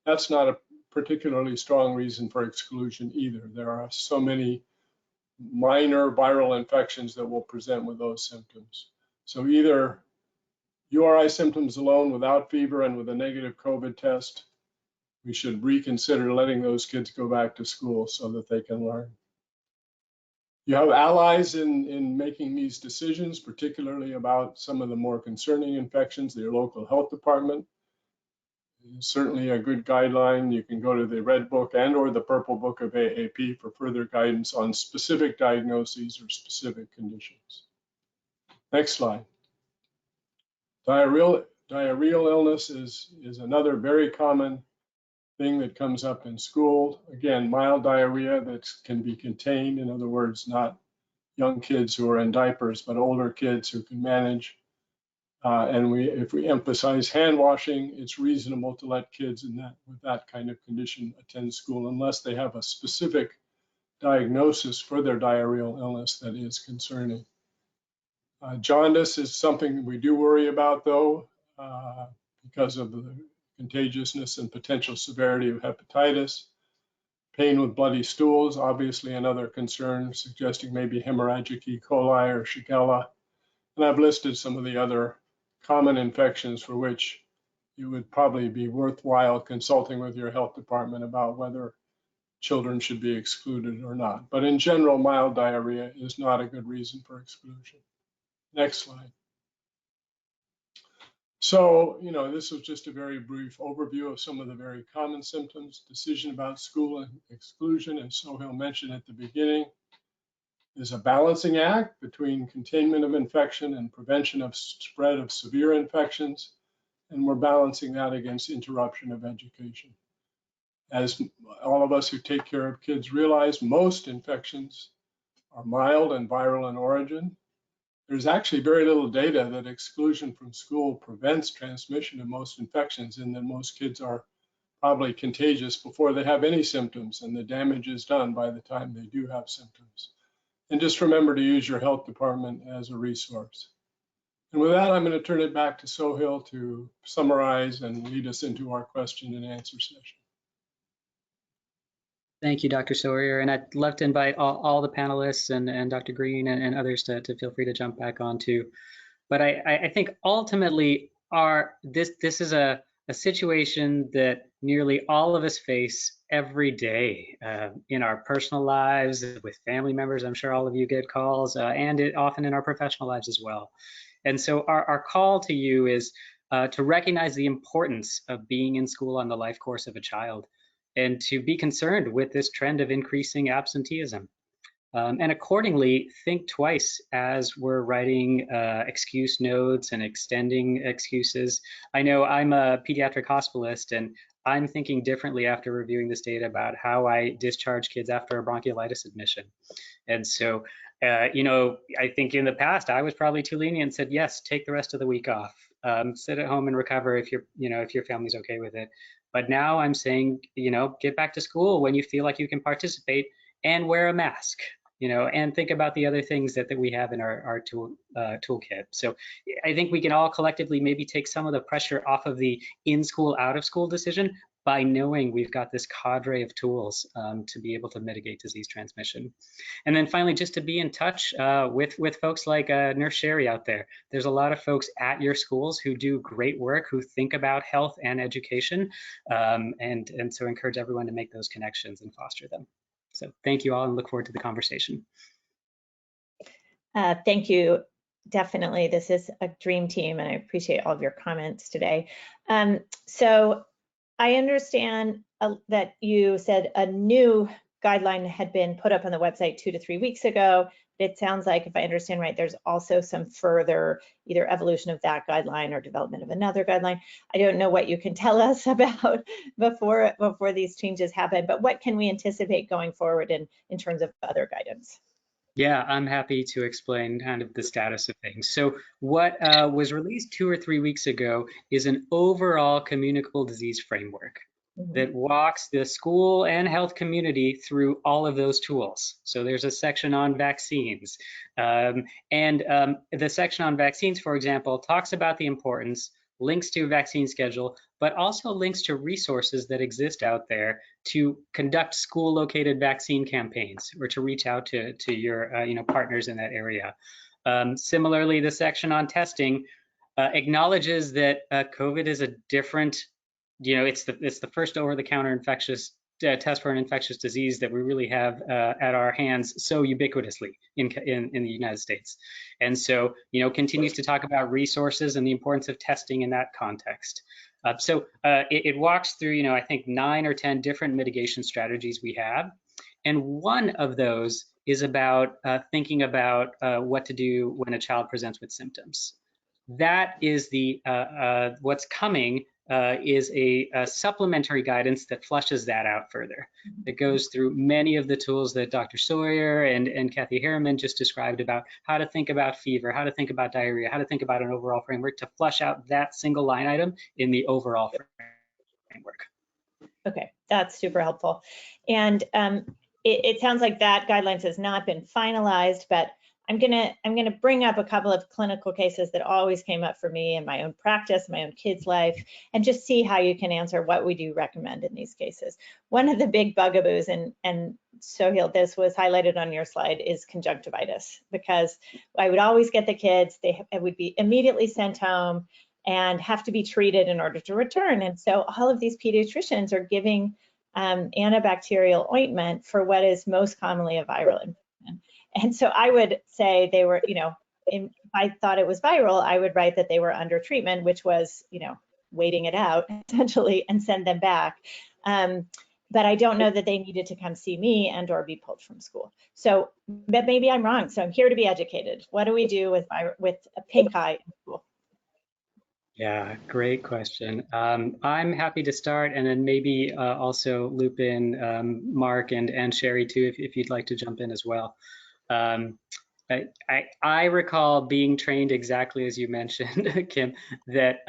that's not a particularly strong reason for exclusion either. There are so many minor viral infections that will present with those symptoms. So either URI symptoms alone without fever and with a negative COVID test, we should reconsider letting those kids go back to school so that they can learn. You have allies in making these decisions, particularly about some of the more concerning infections, your local health department. Certainly a good guideline. You can go to the Red Book and or the Purple Book of AAP for further guidance on specific diagnoses or specific conditions. Next slide. Diarrheal illness is another very common thing that comes up in school. Again, mild diarrhea that can be contained. In other words, not young kids who are in diapers, but older kids who can manage. And if we emphasize hand washing, it's reasonable to let kids with that kind of condition attend school unless they have a specific diagnosis for their diarrheal illness that is concerning. Jaundice is something we do worry about, though, because of the contagiousness and potential severity of hepatitis. Pain with bloody stools, obviously another concern, suggesting maybe hemorrhagic E. coli or Shigella. And I've listed some of the other common infections for which it would probably be worthwhile consulting with your health department about whether children should be excluded or not. But in general, mild diarrhea is not a good reason for exclusion. Next slide. So, this was just a very brief overview of some of the very common symptoms. Decision about school exclusion, as Sohail mentioned at the beginning, is a balancing act between containment of infection and prevention of spread of severe infections, and we're balancing that against interruption of education. As all of us who take care of kids realize, most infections are mild and viral in origin. There's actually very little data that exclusion from school prevents transmission of most infections, and that most kids are probably contagious before they have any symptoms, and the damage is done by the time they do have symptoms. And just remember to use your health department as a resource. And with that, I'm going to turn it back to Sohail to summarize and lead us into our question and answer session. Thank you, Dr. Sawyer. And I'd love to invite all the panelists and Dr. Green and others to feel free to jump back on too. But I think ultimately this is a situation that nearly all of us face every day in our personal lives, with family members. I'm sure all of you get calls, and often in our professional lives as well. And so our call to you is to recognize the importance of being in school on the life course of a child, and to be concerned with this trend of increasing absenteeism. And accordingly, think twice as we're writing excuse notes and extending excuses. I know I'm a pediatric hospitalist, and I'm thinking differently after reviewing this data about how I discharge kids after a bronchiolitis admission. And so, I think in the past I was probably too lenient and said, yes, take the rest of the week off, sit at home and recover if your family's okay with it. But now I'm saying, get back to school when you feel like you can participate, and wear a mask, and think about the other things that we have in our toolkit. So I think we can all collectively maybe take some of the pressure off of the in-school, out-of-school decision by knowing we've got this cadre of tools to be able to mitigate disease transmission. And then finally, just to be in touch with folks like Nurse Sherry out there. There's a lot of folks at your schools who do great work, who think about health and education, and so encourage everyone to make those connections and foster them. So thank you all, and look forward to the conversation. Thank you. Definitely, this is a dream team, and I appreciate all of your comments today. So I understand that you said a new guideline had been put up on the website 2 to 3 weeks ago. It sounds like, if I understand right, there's also some further either evolution of that guideline or development of another guideline. I don't know what you can tell us about before these changes happen, but what can we anticipate going forward in terms of other guidance? Yeah, I'm happy to explain kind of the status of things. So what was released 2 or 3 weeks ago is an overall communicable disease framework that walks the school and health community through all of those tools. So there's a section on vaccines. The section on vaccines, for example, talks about the importance, links to a vaccine schedule, but also links to resources that exist out there to conduct school-located vaccine campaigns, or to reach out to your partners in that area. Similarly, the section on testing acknowledges that COVID is a different, it's the first over-the-counter infectious test for an infectious disease that we really have at our hands so ubiquitously in the United States. And so, continues to talk about resources and the importance of testing in that context. It walks through, I think 9 or 10 different mitigation strategies we have. And one of those is about thinking about what to do when a child presents with symptoms. That is what's coming is a supplementary guidance that flushes that out further. It goes through many of the tools that Dr. Sawyer and Kathy Harriman just described about how to think about fever, how to think about diarrhea, how to think about an overall framework to flush out that single line item in the overall framework. Okay, that's super helpful. And it sounds like that guidelines has not been finalized, but I'm gonna bring up a couple of clinical cases that always came up for me in my own practice, my own kids' life, and just see how you can answer what we do recommend in these cases. One of the big bugaboos, and Sohail, this was highlighted on your slide, is conjunctivitis, because I would always get the kids, they would be immediately sent home and have to be treated in order to return. And so all of these pediatricians are giving antibacterial ointment for what is most commonly a viral infection. And so I would say they were, if I thought it was viral, I would write that they were under treatment, which was, waiting it out essentially and send them back. But I don't know that they needed to come see me and or be pulled from school. So, but maybe I'm wrong. So I'm here to be educated. What do we do with a pink eye in school? Yeah, great question. I'm happy to start, and then maybe also loop in Mark and Sherry too, if you'd like to jump in as well. I recall being trained exactly as you mentioned, Kim, that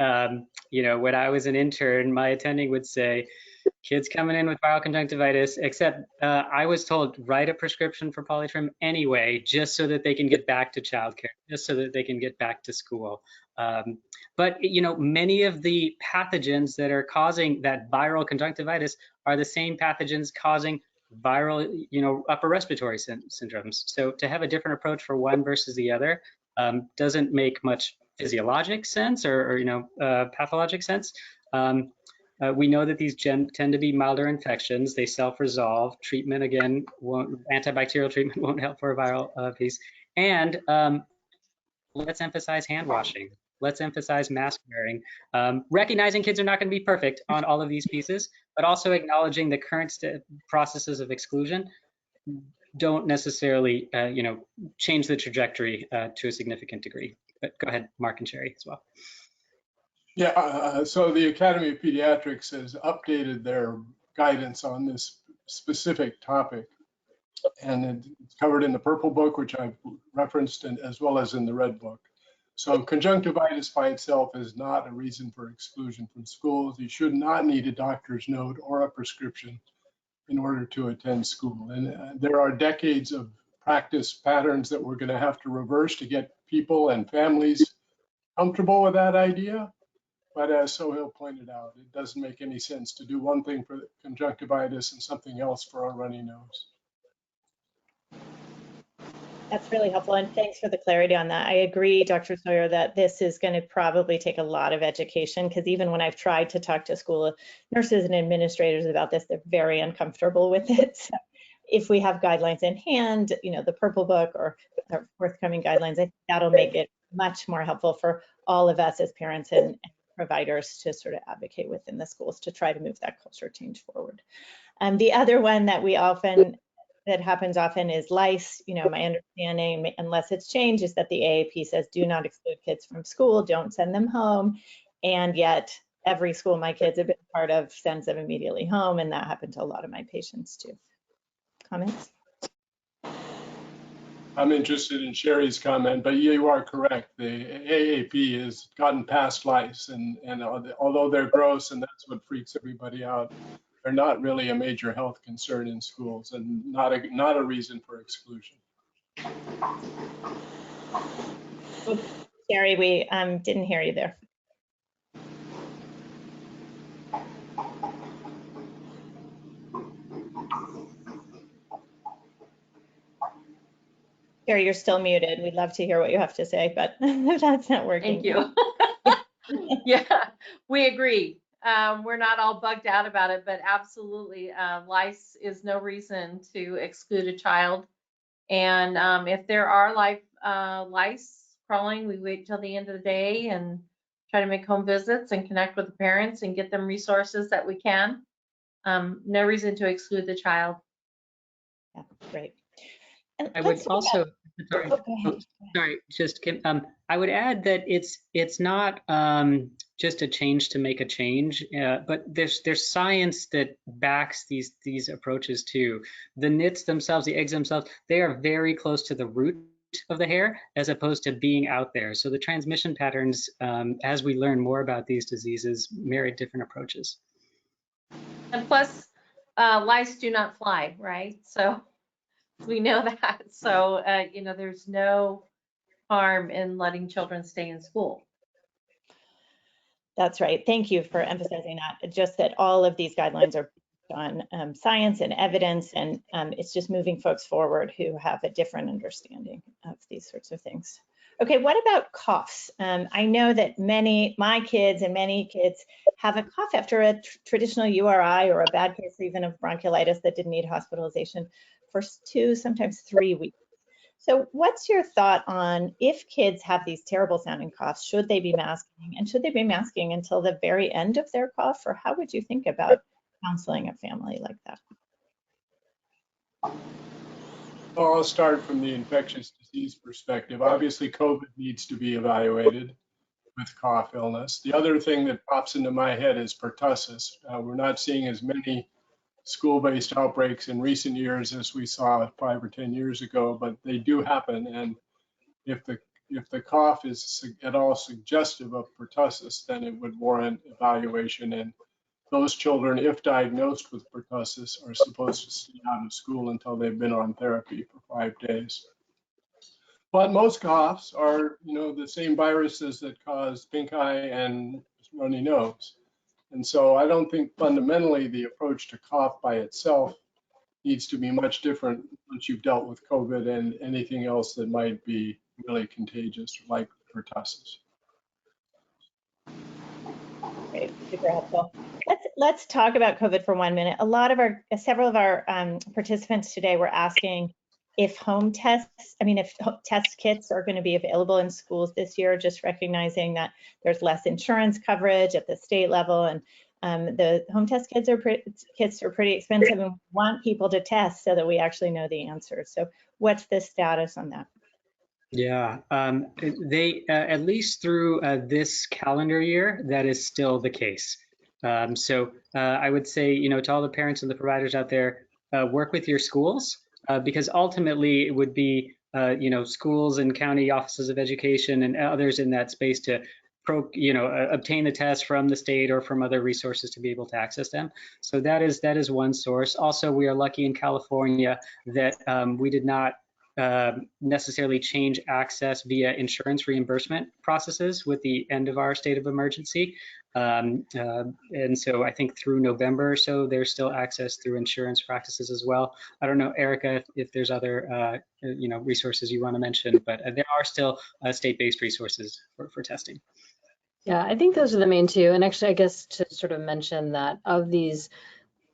when I was an intern, my attending would say, kids coming in with viral conjunctivitis, except I was told write a prescription for polytrim anyway, just so that they can get back to childcare, just so that they can get back to school. But many of the pathogens that are causing that viral conjunctivitis are the same pathogens causing viral, upper respiratory syndromes. So to have a different approach for one versus the other doesn't make much physiologic sense or pathologic sense. We know that these tend to be milder infections. They self-resolve. Treatment, again, antibacterial treatment won't help for a viral piece. And let's emphasize hand washing. Let's emphasize mask wearing. Recognizing kids are not going to be perfect on all of these pieces, but also acknowledging the current processes of exclusion don't necessarily, change the trajectory to a significant degree. But go ahead, Mark and Sherry as well. Yeah, so the Academy of Pediatrics has updated their guidance on this specific topic, and it's covered in the Purple Book, which I've referenced, and as well as in the Red Book. So conjunctivitis by itself is not a reason for exclusion from schools. You should not need a doctor's note or a prescription in order to attend school. And there are decades of practice patterns that we're going to have to reverse to get people and families comfortable with that idea. But as Sohail pointed out, it doesn't make any sense to do one thing for conjunctivitis and something else for a runny nose. That's really helpful, and thanks for the clarity on that. I agree, Dr. Sawyer, that this is going to probably take a lot of education, because even when I've tried to talk to school nurses and administrators about this, they're very uncomfortable with it. So if we have guidelines in hand, the Purple Book or our forthcoming guidelines, I think that'll make it much more helpful for all of us as parents and providers to sort of advocate within the schools to try to move that culture change forward. The other one that happens often is lice. My understanding, unless it's changed, is that the AAP says do not exclude kids from school, don't send them home. And yet every school my kids have been part of sends them immediately home, and that happened to a lot of my patients too. Comments? I'm interested in Sherry's comment, but you are correct. The AAP has gotten past lice, and although they're gross and that's what freaks everybody out, they're not really a major health concern in schools and not a reason for exclusion. Oops, Sherry, we didn't hear you there. Sherry, you're still muted. We'd love to hear what you have to say, but that's not working. Thank you. Yeah, we agree. We're not all bugged out about it, but absolutely, lice is no reason to exclude a child. And if there are lice crawling, we wait till the end of the day and try to make home visits and connect with the parents and get them resources that we can. No reason to exclude the child. Yeah, great. And I would also, I would add that it's not just a change to make a change, but there's science that backs these approaches too. The nits themselves, the eggs themselves, they are very close to the root of the hair as opposed to being out there. So the transmission patterns, as we learn more about these diseases, merit different approaches. And plus, lice do not fly, right? So we know that. So, there's no harm in letting children stay in school. That's right. Thank you for emphasizing that. Just that all of these guidelines are based on science and evidence, and it's just moving folks forward who have a different understanding of these sorts of things. Okay, what about coughs? I know that my kids and many kids have a cough after a traditional URI or a bad case even of bronchiolitis that didn't need hospitalization for 2, sometimes 3 weeks. So what's your thought on if kids have these terrible sounding coughs, should they be masking? And should they be masking until the very end of their cough? Or how would you think about counseling a family like that? Well, I'll start from the infectious disease perspective. Obviously, COVID needs to be evaluated with cough illness. The other thing that pops into my head is pertussis. We're not seeing as many school-based outbreaks in recent years as we saw 5 or 10 years ago, but they do happen. And if the cough is at all suggestive of pertussis, then it would warrant evaluation. And those children, if diagnosed with pertussis, are supposed to stay out of school until they've been on therapy for 5 days. But most coughs are, the same viruses that cause pink eye and runny nose. And so I don't think fundamentally the approach to cough by itself needs to be much different once you've dealt with COVID and anything else that might be really contagious, like pertussis. Great, super helpful. Let's talk about COVID for 1 minute. Several of our participants today were asking if if test kits are going to be available in schools this year, just recognizing that there's less insurance coverage at the state level, and the home test kits are pretty expensive, and we want people to test so that we actually know the answers. So what's the status on that? Yeah, they at least through this calendar year, that is still the case. So I would say, to all the parents and the providers out there, work with your schools, because ultimately it would be, schools and county offices of education and others in that space to obtain the tests from the state or from other resources to be able to access them. So that is one source. Also, we are lucky in California that we did not necessarily change access via insurance reimbursement processes with the end of our state of emergency. And so I think through November or so, there's still access through insurance practices as well. I don't know, Erica, if there's other resources you want to mention, but there are still state-based resources for testing. Yeah, I think those are the main two. And actually, I guess to sort of mention that of these,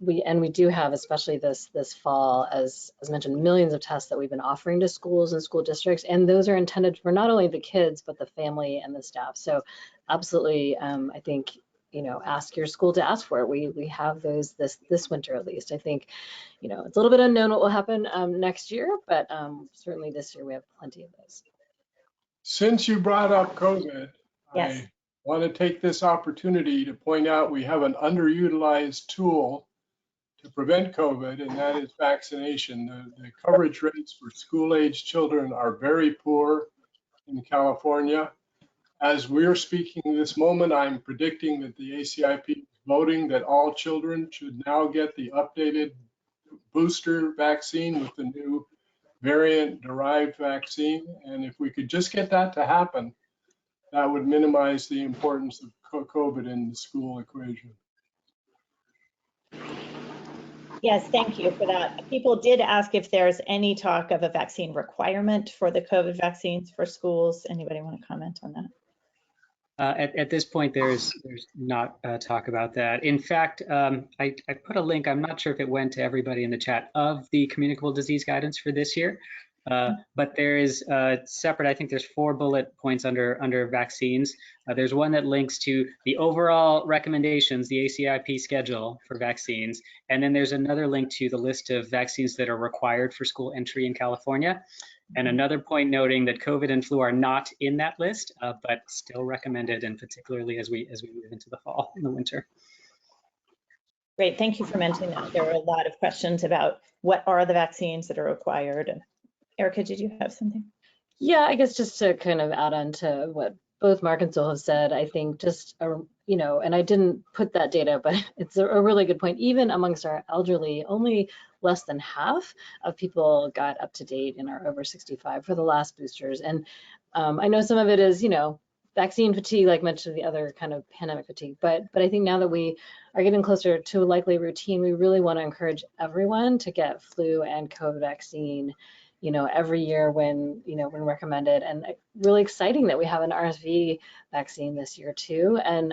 we do have, especially this fall, as mentioned, millions of tests that we've been offering to schools and school districts, and those are intended for not only the kids but the family and the staff. So absolutely, I think ask your school to ask for it. We have those this winter at least. I think it's a little bit unknown what will happen next year, but certainly this year we have plenty of those. Since you brought up COVID, Yes. I want to take this opportunity to point out we have an underutilized tool to prevent COVID, and that is vaccination. The coverage rates for school-age children are very poor in California. As we're speaking this moment, I'm predicting that the ACIP is voting that all children should now get the updated booster vaccine with the new variant-derived vaccine. And if we could just get that to happen, that would minimize the importance of COVID in the school equation. Yes, thank you for that. People did ask if there's any talk of a vaccine requirement for the COVID vaccines for schools. Anybody want to comment on that? At this point, there's not talk about that. In fact, I put a link, I'm not sure if it went to everybody in the chat, of the communicable disease guidance for this year. But there is separate, I think there's 4 bullet points under vaccines. There's one that links to the overall recommendations, the ACIP schedule for vaccines. And then there's another link to the list of vaccines that are required for school entry in California. And another point noting that COVID and flu are not in that list, but still recommended, and particularly as we move into the fall and the winter. Great, thank you for mentioning that. There are a lot of questions about what are the vaccines that are required. Erica, did you have something? Yeah, I guess just to kind of add on to what both Mark and Sol have said, I think just, and I didn't put that data, but it's a really good point. Even amongst our elderly, only less than half of people got up to date and are over 65 for the last boosters. And I know some of it is, vaccine fatigue, like mentioned, the other kind of pandemic fatigue. But I think now that we are getting closer to a likely routine, we really want to encourage everyone to get flu and COVID vaccine every year when recommended. And really exciting that we have an RSV vaccine this year too. And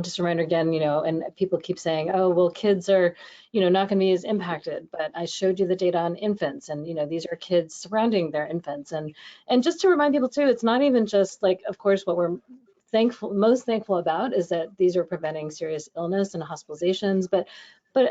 just a reminder again, and people keep saying, oh, well, kids are, not going to be as impacted, but I showed you the data on infants, and, these are kids surrounding their infants. And just to remind people too, it's not even just like, of course, what we're most thankful about is that these are preventing serious illness and hospitalizations, but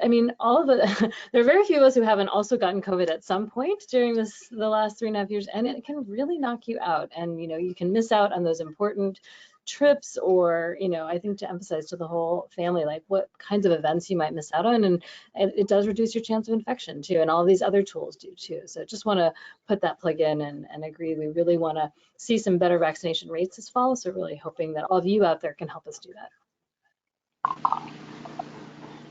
I mean, all of it, there are very few of us who haven't also gotten COVID at some point during the last 3.5 years, and it can really knock you out. And, you can miss out on those important trips, or, I think to emphasize to the whole family, like what kinds of events you might miss out on. And it does reduce your chance of infection too. And all these other tools do too. So just want to put that plug in and agree. We really want to see some better vaccination rates this fall. So really hoping that all of you out there can help us do that.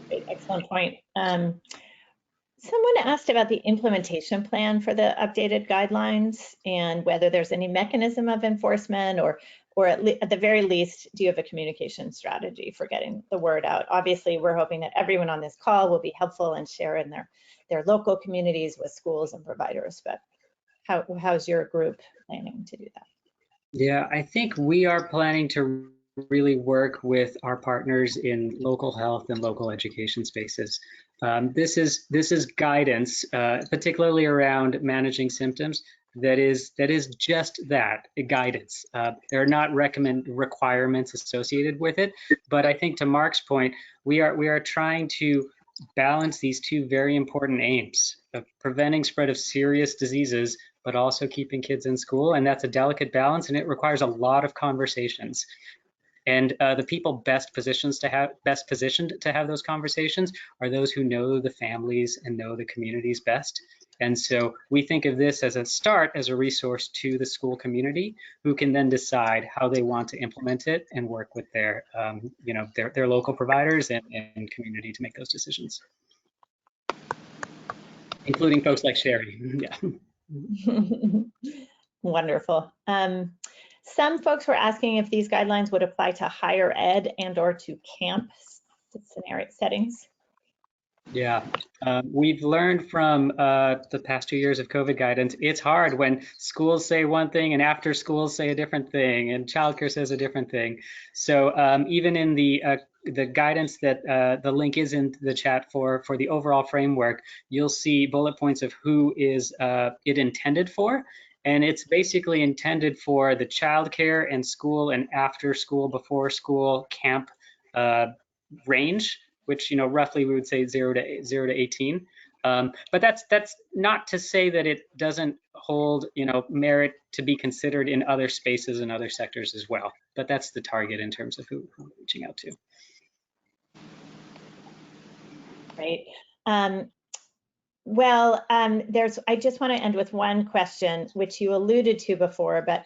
Great, excellent point. Someone asked about the implementation plan for the updated guidelines and whether there's any mechanism of enforcement, or at the very least, do you have a communication strategy for getting the word out? Obviously, we're hoping that everyone on this call will be helpful and share in their local communities with schools and providers, but how's your group planning to do that? Yeah, I think we are planning to really work with our partners in local health and local education spaces. This is guidance, particularly around managing symptoms. That is just that, guidance. There are not requirements associated with it, but I think to Mark's point, we are trying to balance these two very important aims of preventing spread of serious diseases, but also keeping kids in school. And that's a delicate balance, and it requires a lot of conversations. And the people best positioned to have those conversations are those who know the families and know the communities best. And so we think of this as a start, as a resource to the school community, who can then decide how they want to implement it and work with their local providers and community to make those decisions, including folks like Sherry. Yeah. Wonderful. Some folks were asking if these guidelines would apply to higher ed and or to camp scenario settings. Yeah, we've learned from the past 2 years of COVID guidance, it's hard when schools say one thing and after schools say a different thing and childcare says a different thing. So even in the guidance that the link is in the chat for the overall framework, you'll see bullet points of who is it intended for. And it's basically intended for the childcare and school and after school, before school camp range, which roughly we would say 0 to 18. But that's not to say that it doesn't hold merit to be considered in other spaces and other sectors as well. But that's the target in terms of who we're reaching out to. Right. Well, I just want to end with one question, which you alluded to before, but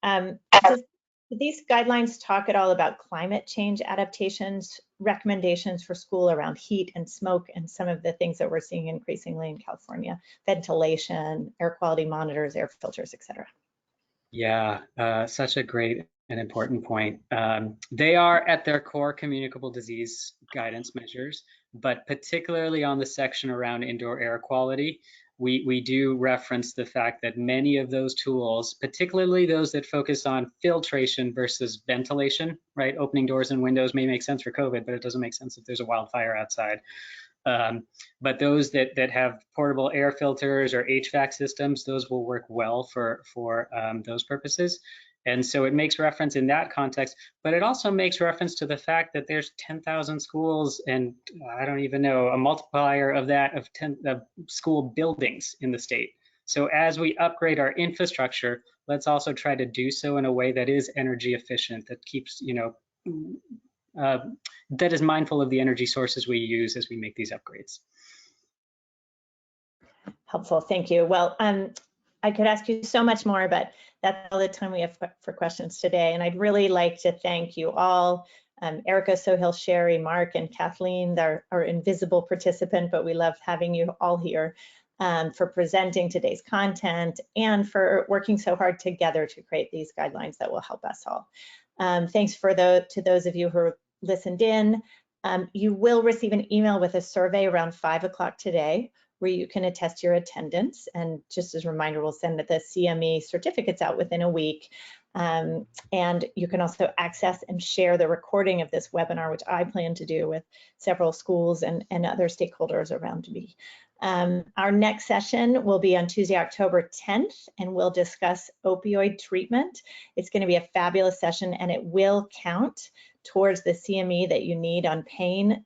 do these guidelines talk at all about climate change adaptations, recommendations for school around heat and smoke and some of the things that we're seeing increasingly in California, ventilation, air quality monitors, air filters, et cetera? Yeah, such a great and important point. They are at their core communicable disease guidance measures, but particularly on the section around indoor air quality, we do reference the fact that many of those tools, particularly those that focus on filtration versus ventilation, right? Opening doors and windows may make sense for COVID, but it doesn't make sense if there's a wildfire outside. But those that have portable air filters or HVAC systems, those will work well for those purposes. And so it makes reference in that context, but it also makes reference to the fact that there's 10,000 schools and I don't even know, a multiplier of that of 10 school buildings in the state. So as we upgrade our infrastructure, let's also try to do so in a way that is energy efficient, that keeps, that is mindful of the energy sources we use as we make these upgrades. Helpful, thank you. Well, I could ask you so much more, but that's all the time we have for questions today. And I'd really like to thank you all, Erica, Sohail, Sherry, Mark, and Kathleen, our invisible participant, but we love having you all here, for presenting today's content and for working so hard together to create these guidelines that will help us all. Thanks to those of you who listened in. You will receive an email with a survey around 5 o'clock today, where you can attest your attendance. And just as a reminder, we'll send the CME certificates out within a week. And you can also access and share the recording of this webinar, which I plan to do with several schools and other stakeholders around me. Our next session will be on Tuesday, October 10th, and we'll discuss opioid treatment. It's going to be a fabulous session, and it will count towards the CME that you need on pain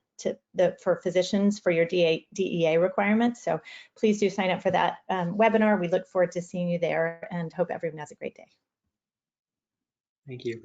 for physicians for your DEA requirements. So please do sign up for that webinar. We look forward to seeing you there and hope everyone has a great day. Thank you.